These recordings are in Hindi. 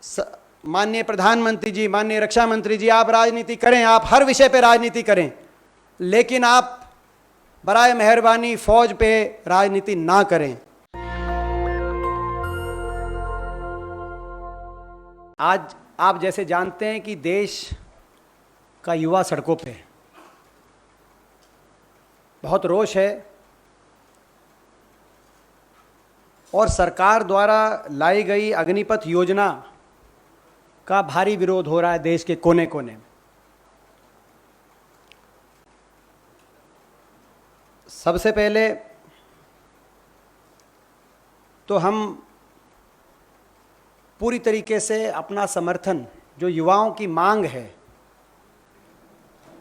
माननीय प्रधानमंत्री जी, माननीय रक्षा मंत्री जी, आप राजनीति करें, आप हर विषय पे राजनीति करें, लेकिन आप बराए मेहरबानी फौज पे राजनीति ना करें। आज आप जैसे जानते हैं कि देश का युवा सड़कों पे है, बहुत रोष है और सरकार द्वारा लाई गई अग्निपथ योजना का भारी विरोध हो रहा है देश के कोने कोने में। सबसे पहले तो हम पूरी तरीके से अपना समर्थन, जो युवाओं की मांग है,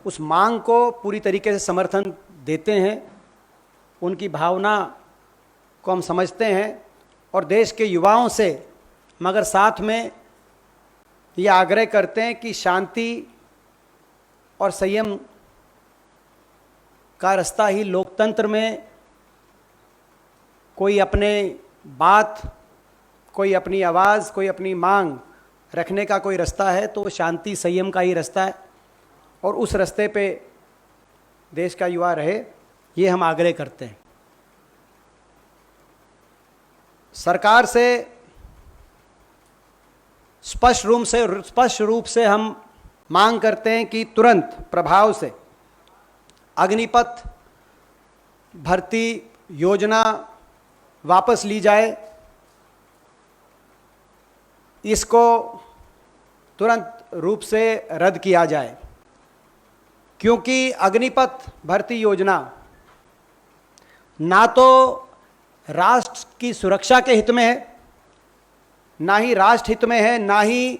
उस मांग को पूरी तरीके से समर्थन देते हैं। उनकी भावना को हम समझते हैं और देश के युवाओं से, मगर साथ में ये आग्रह करते हैं कि शांति और संयम का रास्ता ही लोकतंत्र में कोई अपने बात, कोई अपनी आवाज़, कोई अपनी मांग रखने का कोई रास्ता है तो शांति संयम का ही रास्ता है और उस रास्ते पे देश का युवा रहे, ये हम आग्रह करते हैं। सरकार से स्पष्ट रूप से हम मांग करते हैं कि तुरंत प्रभाव से अग्निपथ भर्ती योजना वापस ली जाए, इसको तुरंत रूप से रद्द किया जाए, क्योंकि अग्निपथ भर्ती योजना ना तो राष्ट्र की सुरक्षा के हित में है, ना ही राष्ट्र हित में है, ना ही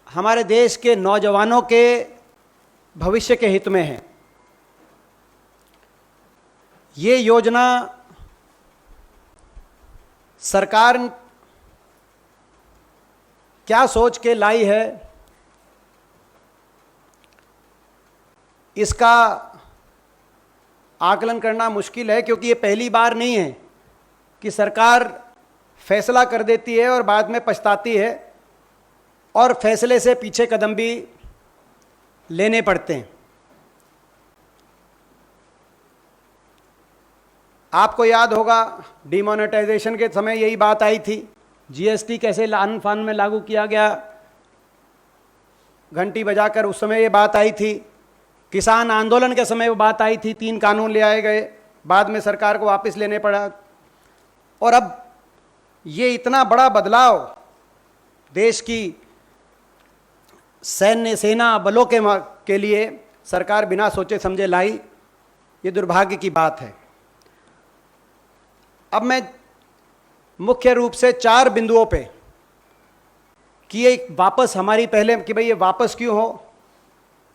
हमारे देश के नौजवानों के भविष्य के हित में है। ये योजना सरकार क्या सोच के लाई है, इसका आकलन करना मुश्किल है, क्योंकि ये पहली बार नहीं है कि सरकार फैसला कर देती है और बाद में पछताती है और फैसले से पीछे कदम भी लेने पड़ते हैं। आपको याद होगा डिमोनेटाइजेशन के समय यही बात आई थी, जीएसटी कैसे लान फान में लागू किया गया, घंटी बजाकर उस समय ये बात आई थी। किसान आंदोलन के समय वो बात आई थी, 3 कानून ले आए गए, बाद में सरकार को वापस लेने पड़ा। और अब ये इतना बड़ा बदलाव देश की सेना बलों के लिए सरकार बिना सोचे समझे लाई, ये दुर्भाग्य की बात है। अब मैं मुख्य रूप से 4 बिंदुओं पे कि ये वापस हमारी पहले कि भाई ये वापस क्यों हो,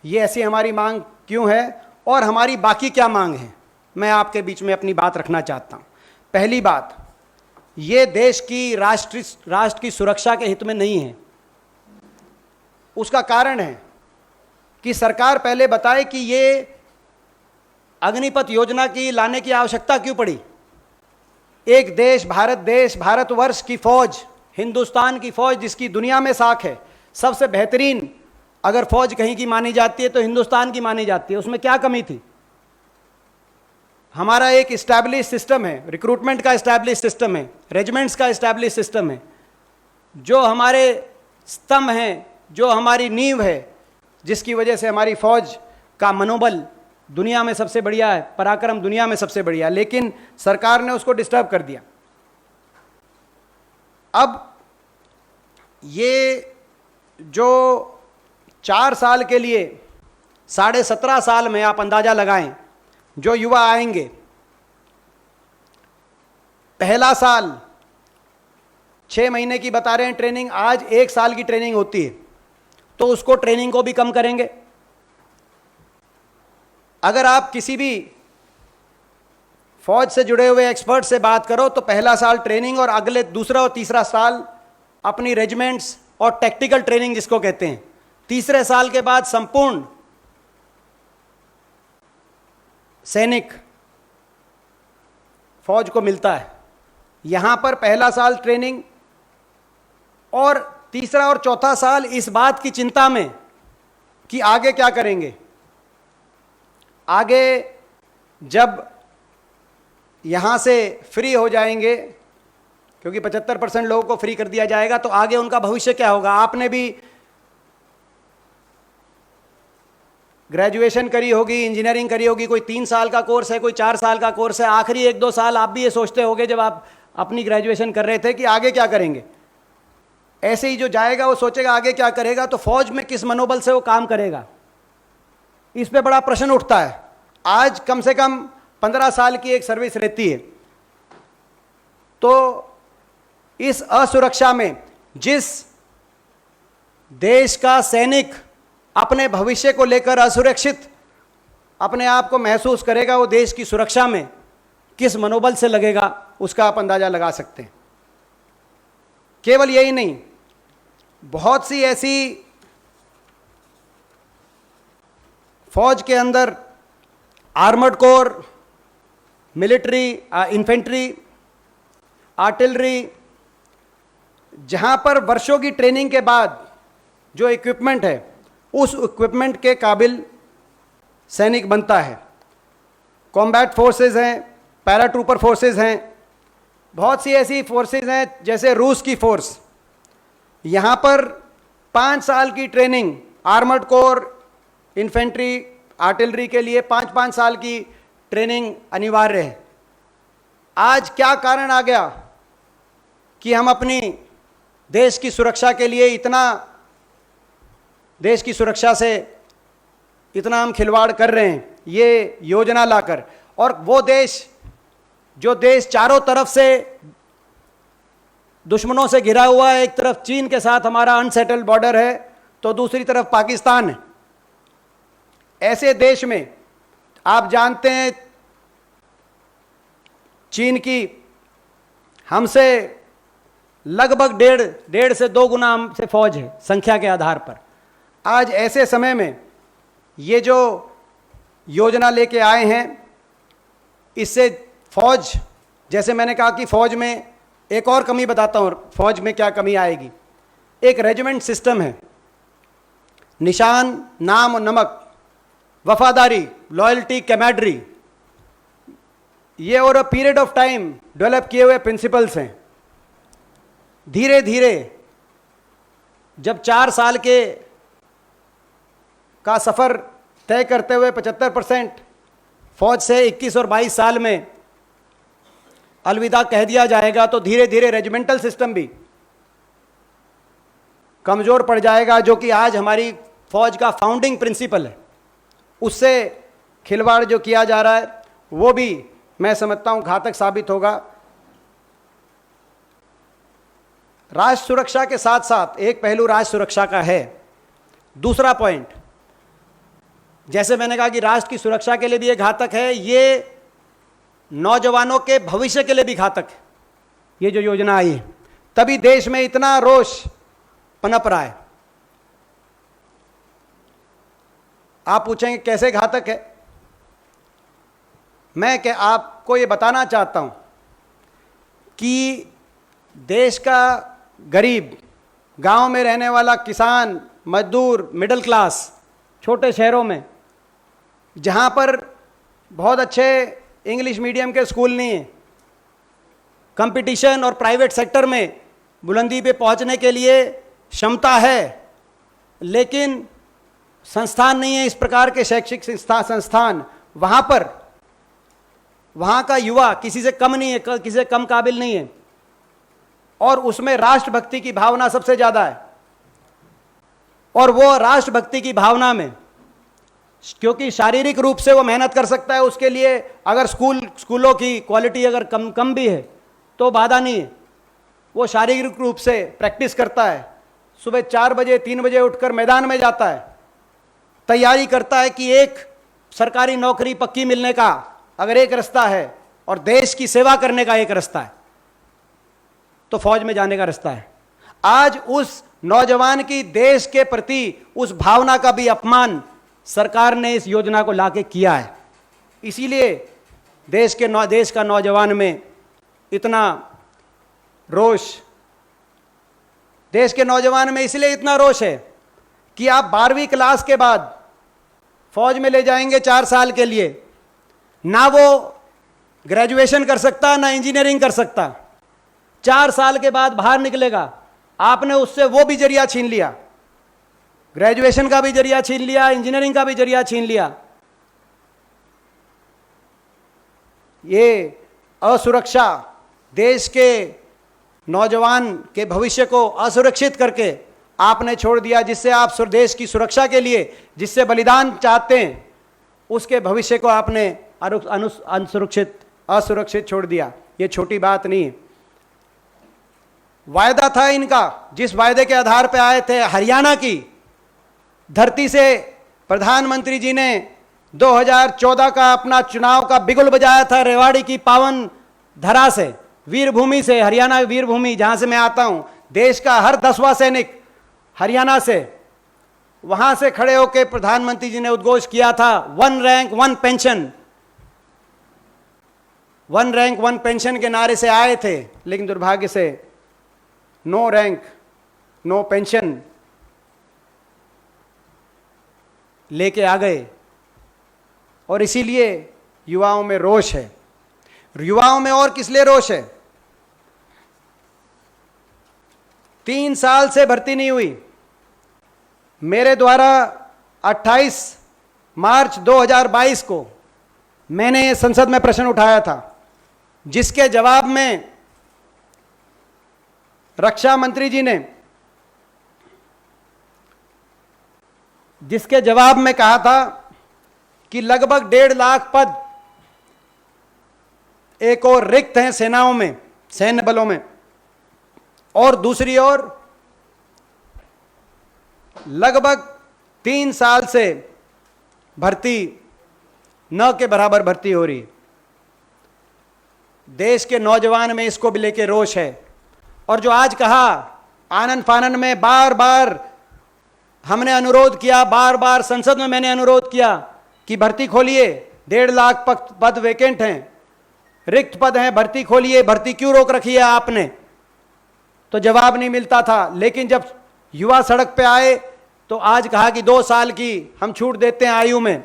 ये ऐसी हमारी मांग क्यों है और हमारी बाकी क्या मांग है, मैं आपके बीच में अपनी बात रखना चाहता हूँ। पहली बात, ये देश की राष्ट्र की सुरक्षा के हित में नहीं है। उसका कारण है कि सरकार पहले बताए कि ये अग्निपथ योजना की लाने की आवश्यकता क्यों पड़ी। एक देश, भारतवर्ष की फौज, हिंदुस्तान की फौज, जिसकी दुनिया में साख है, सबसे बेहतरीन अगर फौज कहीं की मानी जाती है तो हिंदुस्तान की मानी जाती है, उसमें क्या कमी थी। हमारा एक इस्टेब्लिश सिस्टम है, रिक्रूटमेंट का इस्टेब्लिश सिस्टम है, रेजिमेंट्स का इस्टेब्लिश सिस्टम है, जो हमारे स्तंभ हैं, जो हमारी नींव है, जिसकी वजह से हमारी फौज का मनोबल दुनिया में सबसे बढ़िया है, पराक्रम दुनिया में सबसे बढ़िया, लेकिन सरकार ने उसको डिस्टर्ब कर दिया। अब ये जो 4 साल के लिए 17.5 साल में आप अंदाजा लगाएं, जो युवा आएंगे, पहला साल 6 महीने की बता रहे हैं ट्रेनिंग, आज 1 साल की ट्रेनिंग होती है, तो उसको ट्रेनिंग को भी कम करेंगे। अगर आप किसी भी फौज से जुड़े हुए एक्सपर्ट से बात करो तो पहला साल ट्रेनिंग और अगले दूसरा और तीसरा साल अपनी रेजिमेंट्स और टैक्टिकल ट्रेनिंग जिसको कहते हैं, तीसरे साल के बाद संपूर्ण सैनिक फौज को मिलता है। यहां पर पहला साल ट्रेनिंग और तीसरा और चौथा साल इस बात की चिंता में कि आगे क्या करेंगे। आगे जब यहां से फ्री हो जाएंगे, क्योंकि 75% लोगों को फ्री कर दिया जाएगा, तो आगे उनका भविष्य क्या होगा। आपने भी ग्रेजुएशन करी होगी, इंजीनियरिंग करी होगी, कोई 3 साल का कोर्स है, कोई 4 साल का कोर्स है। आखिरी 1-2 साल आप भी ये सोचते होंगे जब आप अपनी ग्रेजुएशन कर रहे थे कि आगे क्या करेंगे। ऐसे ही जो जाएगा वो सोचेगा आगे क्या करेगा, तो फौज में किस मनोबल से वो काम करेगा, इस पे बड़ा प्रश्न उठता है। आज कम से कम 15 साल की एक सर्विस रहती है, तो इस असुरक्षा में जिस देश का सैनिक अपने भविष्य को लेकर असुरक्षित अपने आप को महसूस करेगा, वो देश की सुरक्षा में किस मनोबल से लगेगा, उसका आप अंदाजा लगा सकते हैं। केवल यही नहीं, बहुत सी ऐसी फौज के अंदर armoured corps, military, infantry, artillery, जहां पर वर्षों की ट्रेनिंग के बाद जो इक्विपमेंट है, उस इक्विपमेंट के काबिल सैनिक बनता है। कॉम्बैट फोर्सेस हैं, पैराट्रूपर फोर्सेस हैं, बहुत सी ऐसी फोर्सेस हैं जैसे रूस की फोर्स। यहाँ पर 5 साल की training armoured corps, infantry, artillery के लिए 5-5 साल की ट्रेनिंग अनिवार्य है। आज क्या कारण आ गया कि हम अपनी देश की सुरक्षा के लिए देश की सुरक्षा से इतना हम खिलवाड़ कर रहे हैं, ये योजना लाकर। और वो देश, जो देश चारों तरफ से दुश्मनों से घिरा हुआ है, एक तरफ चीन के साथ हमारा अनसेटल्ड बॉर्डर है, तो दूसरी तरफ पाकिस्तान है। ऐसे देश में आप जानते हैं चीन की हमसे लगभग 1.5 से 2 गुना हमसे फौज है संख्या के आधार पर। आज ऐसे समय में ये जो योजना लेके आए हैं, इससे फौज, जैसे मैंने कहा कि फौज में एक और कमी बताता हूं, फौज में क्या कमी आएगी। एक रेजिमेंट सिस्टम है, निशान, नाम और नमक, वफादारी, लॉयल्टी, कैमेडरी, ये over a period of time develop किए हुए प्रिंसिपल्स हैं। धीरे धीरे जब 4 साल का सफ़र तय करते हुए 75% फौज से 21 और 22 साल में अलविदा कह दिया जाएगा, तो धीरे धीरे रेजिमेंटल सिस्टम भी कमज़ोर पड़ जाएगा, जो कि आज हमारी फौज का फाउंडिंग प्रिंसिपल है। उससे खिलवाड़ जो किया जा रहा है वो भी मैं समझता हूं घातक साबित होगा। राष्ट्र सुरक्षा के साथ साथ एक पहलू राष्ट्र सुरक्षा का है। दूसरा पॉइंट, जैसे मैंने कहा कि राष्ट्र की सुरक्षा के लिए भी ये घातक है, ये नौजवानों के भविष्य के लिए भी घातक है। ये जो योजना आई है, तभी देश में इतना रोष पनप रहा है। आप पूछेंगे कैसे घातक है। मैं आपको ये बताना चाहता हूं कि देश का गरीब, गांव में रहने वाला किसान, मजदूर, मिडिल क्लास, छोटे शहरों में जहां पर बहुत अच्छे इंग्लिश मीडियम के स्कूल नहीं है, कंपटीशन और प्राइवेट सेक्टर में बुलंदी पे पहुंचने के लिए क्षमता है, लेकिन संस्थान नहीं है, इस प्रकार के शैक्षिक संस्थान, वहाँ का युवा किसी से कम नहीं है, किसी से कम काबिल नहीं है, और उसमें राष्ट्रभक्ति की भावना सबसे ज़्यादा है। और वो राष्ट्रभक्ति की भावना में, क्योंकि शारीरिक रूप से वो मेहनत कर सकता है, उसके लिए अगर स्कूलों की क्वालिटी अगर कम भी है तो बाधा नहीं है। वो शारीरिक रूप से प्रैक्टिस करता है, सुबह 4 बजे 3 बजे उठकर मैदान में जाता है, तैयारी करता है कि एक सरकारी नौकरी पक्की मिलने का अगर एक रास्ता है और देश की सेवा करने का एक रास्ता है, तो फौज में जाने का रास्ता है। आज उस नौजवान की देश के प्रति उस भावना का भी अपमान सरकार ने इस योजना को लाके किया है। इसीलिए देश का नौजवान में इतना रोष देश के नौजवान में इसलिए इतना रोष है कि आप 12वीं क्लास के बाद फौज में ले जाएंगे 4 साल के लिए, ना वो ग्रेजुएशन कर सकता ना इंजीनियरिंग कर सकता। 4 साल के बाद बाहर निकलेगा, आपने उससे वो भी जरिया छीन लिया, ग्रेजुएशन का भी जरिया छीन लिया, इंजीनियरिंग का भी जरिया छीन लिया। ये असुरक्षा देश के नौजवान के भविष्य को असुरक्षित करके आपने छोड़ दिया, जिससे आप देश की सुरक्षा के लिए जिससे बलिदान चाहते हैं उसके भविष्य को आपने असुरक्षित छोड़ दिया। ये छोटी बात नहीं है। वायदा था इनका, जिस वायदे के आधार पर आए थे, हरियाणा की धरती से प्रधानमंत्री जी ने 2014 का अपना चुनाव का बिगुल बजाया था, रेवाड़ी की पावन धरा से, वीरभूमि से, हरियाणा वीरभूमि जहां से मैं आता हूं। देश का हर 10वां सैनिक हरियाणा से, वहां से खड़े होकर प्रधानमंत्री जी ने उद्घोष किया था 1 रैंक 1 पेंशन। 1 रैंक 1 पेंशन के नारे से आए थे, लेकिन दुर्भाग्य से नो रैंक नो पेंशन लेके आ गए। और इसीलिए युवाओं में रोष है। युवाओं में और किस लिए रोष है? 3 साल से भर्ती नहीं हुई। मेरे द्वारा 28 मार्च 2022 को मैंने संसद में प्रश्न उठाया था, जिसके जवाब में रक्षा मंत्री जी ने कहा था कि लगभग 1.5 लाख पद एक और रिक्त हैं सेनाओं में, सैन्य बलों में, और दूसरी ओर लगभग 3 साल से भर्ती न के बराबर भर्ती हो रही। देश के नौजवान में इसको भी लेके रोष है। और जो आज कहा, आनन फानन में बार बार हमने अनुरोध किया, बार बार संसद में मैंने अनुरोध किया कि भर्ती खोलिए, 1.5 लाख पद वैकेंट हैं, रिक्त पद हैं, भर्ती खोलिए, भर्ती क्यों रोक रखी है आपने? तो जवाब नहीं मिलता था। लेकिन जब युवा सड़क पे आए तो आज कहा कि 2 साल की हम छूट देते हैं आयु में।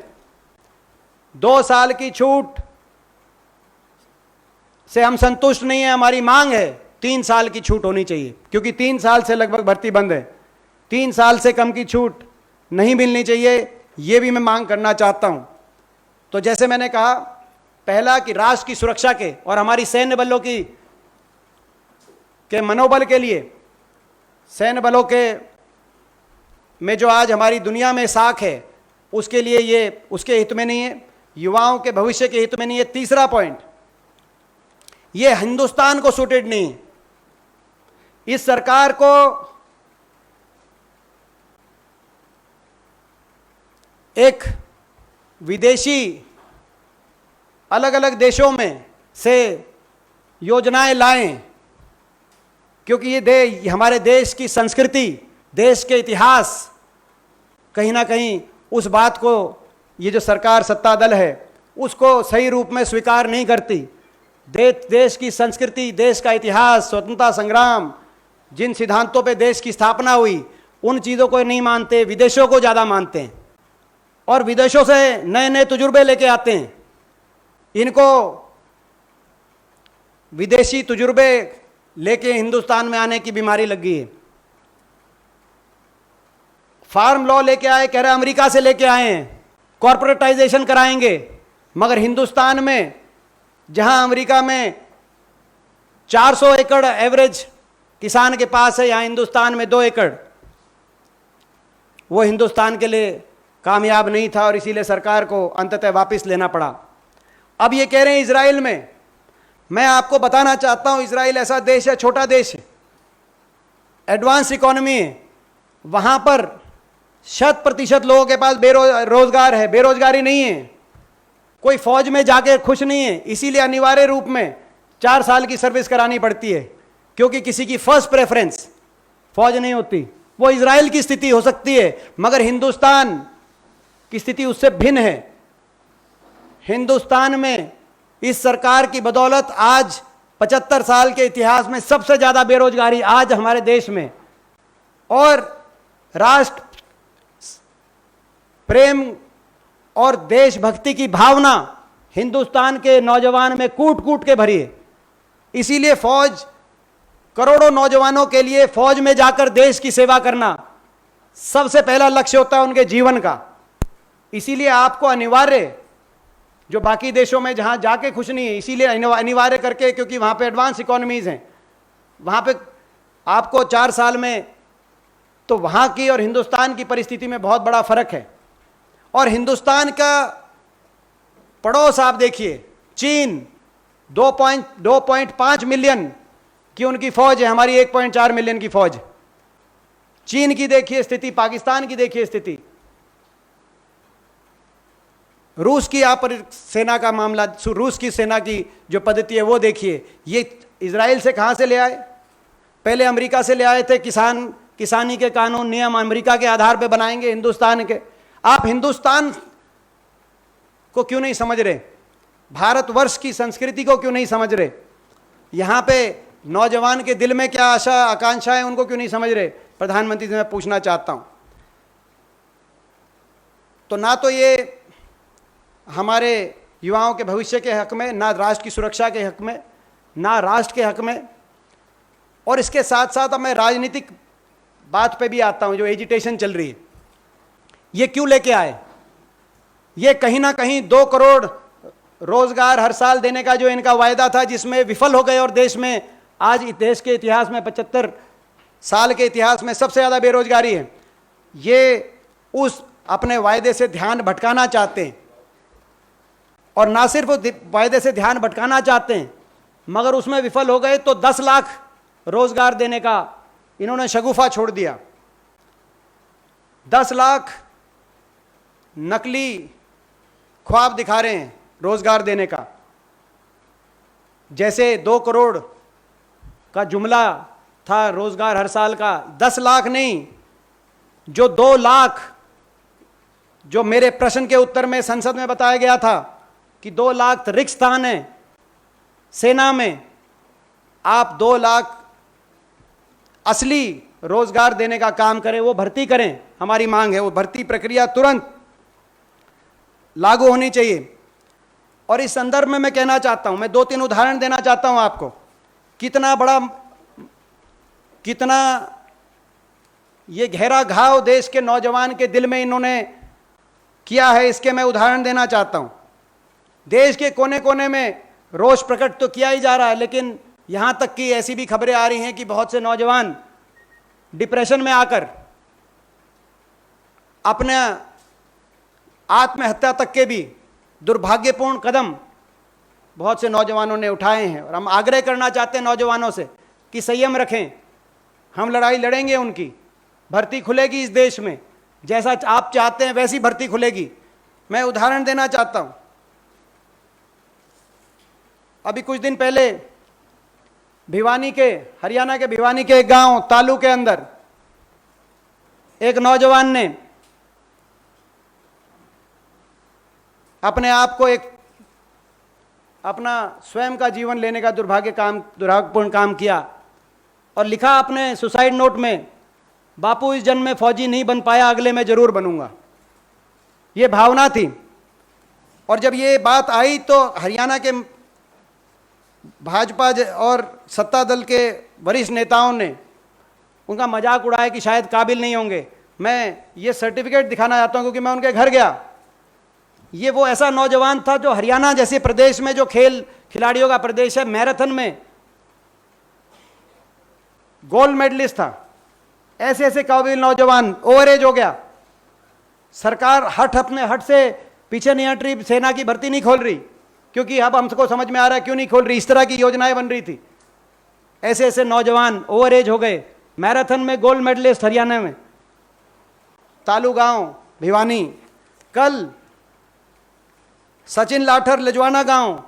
2 साल की छूट से हम संतुष्ट नहीं है, हमारी मांग है 3 साल की छूट होनी चाहिए, क्योंकि 3 साल से लगभग भर्ती बंद है। 3 साल से कम की छूट नहीं मिलनी चाहिए, ये भी मैं मांग करना चाहता हूं। तो जैसे मैंने कहा, पहला कि राष्ट्र की सुरक्षा के और हमारी सैन्य बलों के मनोबल के लिए, सैन्य बलों के में जो आज हमारी दुनिया में साख है, उसके लिए ये उसके हित में नहीं है, युवाओं के भविष्य के हित में नहीं है। तीसरा पॉइंट, ये हिंदुस्तान को सूटेड नहीं है। इस सरकार को एक विदेशी अलग अलग देशों में से योजनाएं लाएं, क्योंकि ये हमारे देश की संस्कृति, देश के इतिहास, कहीं ना कहीं उस बात को ये जो सरकार सत्ता दल है उसको सही रूप में स्वीकार नहीं करती। देश की संस्कृति, देश का इतिहास, स्वतंत्रता संग्राम, जिन सिद्धांतों पे देश की स्थापना हुई, उन चीज़ों को नहीं मानते, विदेशों को ज़्यादा मानते हैं और विदेशों से नए नए तजुर्बे लेके आते हैं। इनको विदेशी तजुर्बे लेके हिंदुस्तान में आने की बीमारी लग गई है। फार्म लॉ लेके आए, कह रहे अमेरिका से लेके आए हैं, कॉर्पोरेटाइजेशन कराएंगे, मगर हिंदुस्तान में जहां अमेरिका में 400 एकड़ एवरेज किसान के पास है, यहां हिंदुस्तान में 2 एकड़। वो हिंदुस्तान के लिए कामयाब नहीं था और इसीलिए सरकार को अंततः वापस लेना पड़ा। अब ये कह रहे हैं इजराइल में, मैं आपको बताना चाहता हूं, इजराइल ऐसा देश है, छोटा देश है, एडवांस इकोनॉमी है, वहां पर 100% लोगों के पास रोजगार है, बेरोजगारी नहीं है, कोई फौज में जाके खुश नहीं है। इसीलिए अनिवार्य रूप में 4 साल की सर्विस करानी पड़ती है, क्योंकि किसी की फर्स्ट प्रेफरेंस फौज नहीं होती। वो इजराइल की स्थिति हो सकती है, मगर हिंदुस्तान की स्थिति उससे भिन्न है। हिंदुस्तान में इस सरकार की बदौलत आज 75 साल के इतिहास में सबसे ज्यादा बेरोजगारी आज हमारे देश में और राष्ट्र प्रेम और देशभक्ति की भावना हिंदुस्तान के नौजवान में कूट कूट के भरी है। इसीलिए फौज, करोड़ों नौजवानों के लिए फौज में जाकर देश की सेवा करना सबसे पहला लक्ष्य होता है उनके जीवन का। इसीलिए आपको अनिवार्य, जो बाकी देशों में जहां जाके खुश नहीं है, इसीलिए अनिवार्य करके, क्योंकि वहां पे एडवांस इकोनॉमीज हैं, वहां पे आपको 4 साल में, तो वहां की और हिंदुस्तान की परिस्थिति में बहुत बड़ा फर्क है। और हिंदुस्तान का पड़ोस आप देखिए, चीन 2.5 मिलियन की उनकी फौज है, हमारी 1.4 मिलियन की फौज। चीन की देखिए स्थिति, पाकिस्तान की देखिए स्थिति, रूस की आप सेना का मामला, रूस की सेना की जो पद्धति है वो देखिए। ये इजराइल से कहां से ले आए? पहले अमेरिका से ले आए थे। किसानी के कानून नियम अमेरिका के आधार पे बनाएंगे हिंदुस्तान के। आप हिंदुस्तान को क्यों नहीं समझ रहे? भारतवर्ष की संस्कृति को क्यों नहीं समझ रहे? यहां पे नौजवान के दिल में क्या आशा आकांक्षा है, उनको क्यों नहीं समझ रहे? प्रधानमंत्री से मैं पूछना चाहता हूं। तो ना तो ये हमारे युवाओं के भविष्य के हक में, ना राष्ट्र की सुरक्षा के हक में, ना राष्ट्र के हक में। और इसके साथ साथ अब मैं राजनीतिक बात पे भी आता हूं। जो एजिटेशन चल रही है, ये क्यों लेके आए? ये कहीं ना कहीं 2 करोड़ रोजगार हर साल देने का जो इनका वायदा था, जिसमें विफल हो गए, और देश में आज देश के इतिहास में 75 साल के इतिहास में सबसे ज़्यादा बेरोजगारी है। ये उस अपने वायदे से ध्यान भटकाना चाहते हैं। और ना सिर्फ वायदे से ध्यान भटकाना चाहते हैं, मगर उसमें विफल हो गए तो 10 लाख रोजगार देने का इन्होंने शगुफा छोड़ दिया। 10 लाख नकली ख्वाब दिखा रहे हैं रोजगार देने का। जैसे 2 करोड़ का जुमला था रोजगार हर साल का, 10 लाख नहीं, जो 2 लाख, जो मेरे प्रश्न के उत्तर में संसद में बताया गया था कि 2 लाख रिक्त स्थान है सेना में, आप 2 लाख असली रोजगार देने का काम करें, वो भर्ती करें। हमारी मांग है वो भर्ती प्रक्रिया तुरंत लागू होनी चाहिए। और इस संदर्भ में मैं कहना चाहता हूं, मैं 2-3 उदाहरण देना चाहता हूं आपको, कितना ये गहरा घाव देश के नौजवान के दिल में इन्होंने किया है, इसके मैं उदाहरण देना चाहता हूं। देश के कोने कोने में रोष प्रकट तो किया ही जा रहा है, लेकिन यहां तक कि ऐसी भी खबरें आ रही हैं कि बहुत से नौजवान डिप्रेशन में आकर अपने आत्महत्या तक के भी दुर्भाग्यपूर्ण कदम बहुत से नौजवानों ने उठाए हैं। और हम आग्रह करना चाहते हैं नौजवानों से कि संयम रखें, हम लड़ाई लड़ेंगे, उनकी भर्ती खुलेगी इस देश में, जैसा आप चाहते हैं वैसी भर्ती खुलेगी। मैं उदाहरण देना चाहता हूं। अभी कुछ दिन पहले हरियाणा के भिवानी के एक गांव तालू के अंदर एक नौजवान ने अपने आप को अपना स्वयं का जीवन लेने का दुर्भाग्यपूर्ण काम किया और लिखा अपने सुसाइड नोट में, बापू इस जन्म में फौजी नहीं बन पाया, अगले में जरूर बनूंगा। ये भावना थी। और जब ये बात आई तो हरियाणा के भाजपा और सत्ता दल के वरिष्ठ नेताओं ने उनका मजाक उड़ाया कि शायद काबिल नहीं होंगे। मैं ये सर्टिफिकेट दिखाना चाहता हूं क्योंकि मैं उनके घर गया। ये वो ऐसा नौजवान था जो हरियाणा जैसे प्रदेश में, जो खिलाड़ियों का प्रदेश है, मैराथन में गोल्ड मेडलिस्ट था। ऐसे ऐसे काबिल नौजवान, ओवरेज हो गया। सरकार अपने हट से पीछे नहीं हट रही, सेना की भर्ती नहीं खोल रही, क्योंकि अब हमको समझ में आ रहा है क्यों नहीं खोल रही। इस तरह की योजनाएं बन रही थी। ऐसे ऐसे नौजवान ओवरेज हो गए। मैराथन में गोल्ड मेडलिस्ट हरियाणा में, तालू गांव भिवानी। कल सचिन लाठर लजवाना गांव,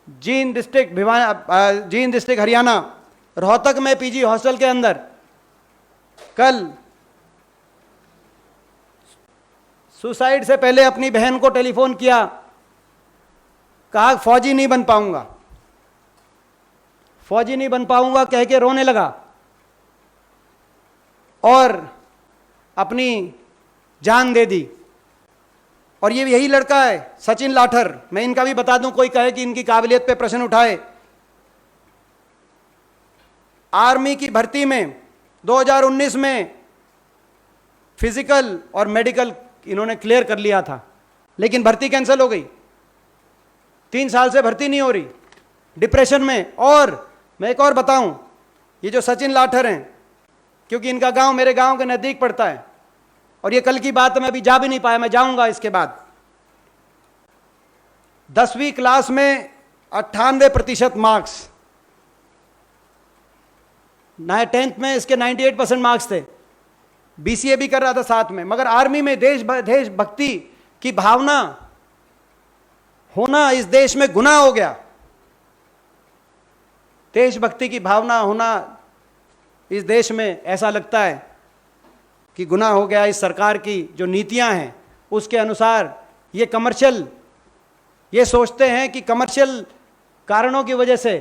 जींद डिस्ट्रिक्ट हरियाणा, रोहतक में पीजी हॉस्टल के अंदर कल सुसाइड से पहले अपनी बहन को टेलीफोन किया, कहा फौजी नहीं बन पाऊंगा, फौजी नहीं बन पाऊंगा कह के रोने लगा। और अपनी जान दे दी। और ये यही लड़का है सचिन लाठर। मैं इनका भी बता दूं, कोई कहे कि इनकी काबिलियत पे प्रश्न उठाए। आर्मी की भर्ती में 2019 में फिजिकल और मेडिकल इन्होंने क्लियर कर लिया था, लेकिन भर्ती कैंसिल हो गई। 3 साल से भर्ती नहीं हो रही, डिप्रेशन में। और मैं एक और बताऊं, ये जो सचिन लाठर हैं, क्योंकि इनका गांव मेरे गांव के नज़दीक पड़ता है, और ये कल की बात है, मैं अभी जा भी नहीं पाया, मैं जाऊंगा इसके बाद। 10वीं क्लास में 98% मार्क्स, 10th में इसके 98% मार्क्स थे। बीसीए भी कर रहा था साथ में, मगर आर्मी में देशभक्ति की भावना होना इस देश में गुनाह हो गया। देशभक्ति की भावना होना इस देश में ऐसा लगता है कि गुनाह हो गया। इस सरकार की जो नीतियां हैं उसके अनुसार ये कमर्शियल, ये सोचते हैं कि कमर्शियल कारणों की वजह से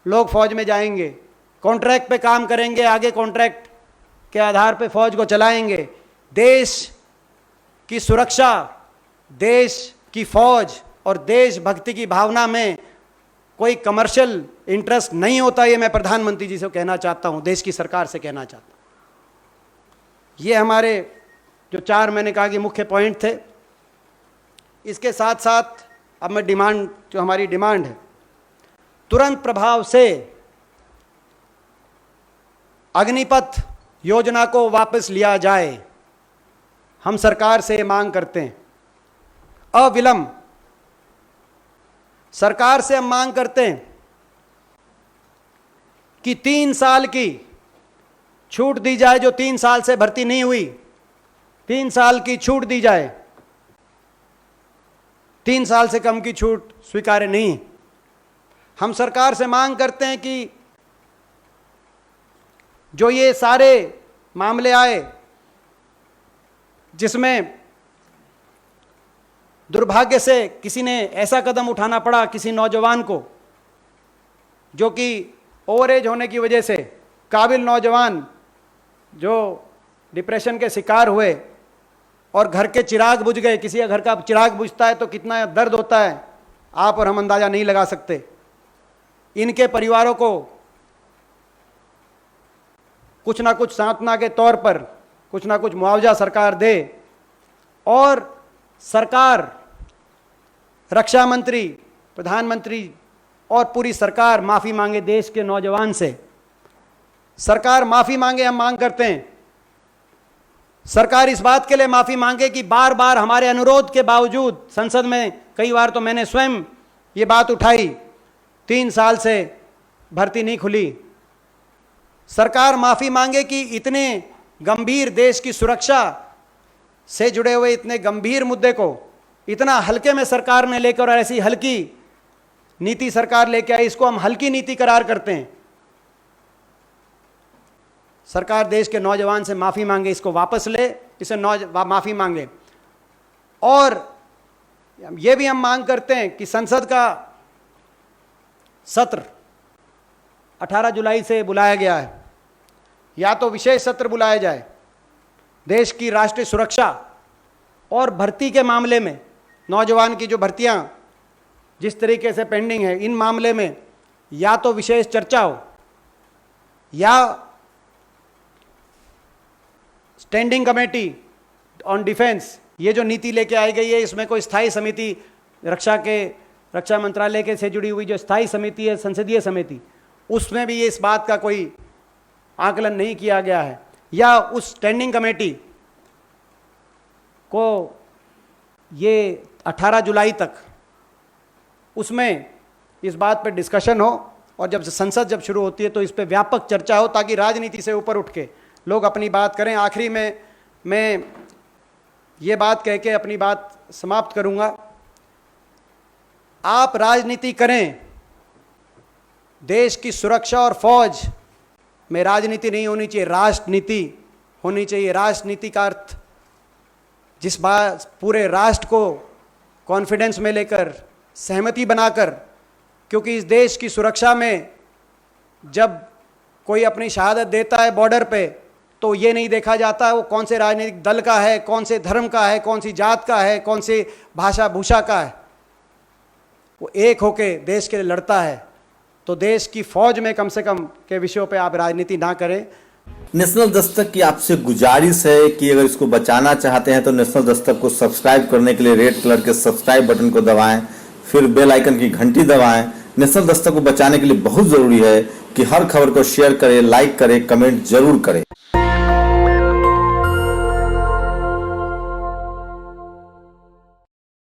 लोग फौज में जाएंगे, कॉन्ट्रैक्ट पे काम करेंगे, आगे कॉन्ट्रैक्ट के आधार पे फौज को चलाएंगे। देश की सुरक्षा, देश की फौज और देशभक्ति की भावना में कोई कमर्शियल इंटरेस्ट नहीं होता। ये मैं प्रधानमंत्री जी से कहना चाहता हूं, देश की सरकार से कहना चाहता हूं। ये हमारे जो 4 मैंने कहा कि मुख्य पॉइंट थे। इसके साथ साथ अब मैं डिमांड, जो हमारी डिमांड है, तुरंत प्रभाव से अग्निपथ योजना को वापस लिया जाए। हम सरकार से मांग करते हैं अविलंब। सरकार से हम मांग करते हैं कि 3 साल की छूट दी जाए। जो 3 साल से भर्ती नहीं हुई, 3 साल की छूट दी जाए। 3 साल से कम की छूट स्वीकार्य नहीं। हम सरकार से मांग करते हैं कि जो ये सारे मामले आए जिसमें दुर्भाग्य से किसी ने ऐसा कदम उठाना पड़ा किसी नौजवान को, जो कि ओवरेज होने की वजह से, काबिल नौजवान जो डिप्रेशन के शिकार हुए और घर के चिराग बुझ गए। किसी का घर का चिराग बुझता है तो कितना दर्द होता है, आप और हम अंदाजा नहीं लगा सकते। इनके परिवारों को कुछ ना कुछ सांत्वना के तौर पर कुछ ना कुछ मुआवजा सरकार दे, और सरकार, रक्षा मंत्री, प्रधानमंत्री और पूरी सरकार माफ़ी मांगे देश के नौजवान से। सरकार माफ़ी मांगे, हम मांग करते हैं। सरकार इस बात के लिए माफ़ी मांगे कि बार बार हमारे अनुरोध के बावजूद, संसद में कई बार तो मैंने स्वयं ये बात उठाई, 3 साल से भर्ती नहीं खुली। सरकार माफ़ी मांगे कि इतने गंभीर, देश की सुरक्षा से जुड़े हुए इतने गंभीर मुद्दे को इतना हल्के में सरकार ने लेकर, और ऐसी हल्की नीति सरकार लेके आई, इसको हम हल्की नीति करार करते हैं। सरकार देश के नौजवान से माफ़ी मांगे, इसको वापस ले, इसे माफ़ी मांगे। और ये भी हम मांग करते हैं कि संसद का सत्र 18 जुलाई से बुलाया गया है, या तो विशेष सत्र बुलाया जाए। देश की राष्ट्रीय सुरक्षा और भर्ती के मामले में, नौजवान की जो भर्तियां जिस तरीके से पेंडिंग है, इन मामले में या तो विशेष चर्चा हो, या स्टैंडिंग कमेटी ऑन डिफेंस, ये जो नीति लेके आई गई है, इसमें कोई स्थायी समिति, रक्षा मंत्रालय के से जुड़ी हुई जो स्थायी समिति है, संसदीय समिति, उसमें भी ये इस बात का कोई आकलन नहीं किया गया है। या उस स्टैंडिंग कमेटी को ये 18 जुलाई तक उसमें इस बात पर डिस्कशन हो, और जब संसद जब शुरू होती है तो इस पर व्यापक चर्चा हो, ताकि राजनीति से ऊपर उठ के लोग अपनी बात करें। आखिरी में मैं ये बात कह के अपनी बात समाप्त करूंगा। आप राजनीति करें, देश की सुरक्षा और फौज में राजनीति नहीं होनी चाहिए, राष्ट्रनीति होनी चाहिए। राष्ट्रनीति का अर्थ जिस बात पूरे राष्ट्र को कॉन्फिडेंस में लेकर, सहमति बनाकर, क्योंकि इस देश की सुरक्षा में जब कोई अपनी शहादत देता है बॉर्डर पे, तो ये नहीं देखा जाता वो कौन से राजनीतिक दल का है, कौन से धर्म का है, कौन सी जात का है, कौन से भाषा भूषा का है। वो एक होके देश के लिए लड़ता है। तो देश की फौज में कम से कम के विषयों पे आप राजनीति ना करें। नेशनल दस्तक की आपसे गुजारिश है कि अगर इसको बचाना चाहते हैं तो नेशनल दस्तक को सब्सक्राइब करने के लिए रेड कलर के सब्सक्राइब बटन को दबाएं, फिर बेल आइकन की घंटी दबाएं। नेशनल दस्तक को बचाने के लिए बहुत जरूरी है कि हर खबर को शेयर करें, लाइक करें, कमेंट जरूर करें।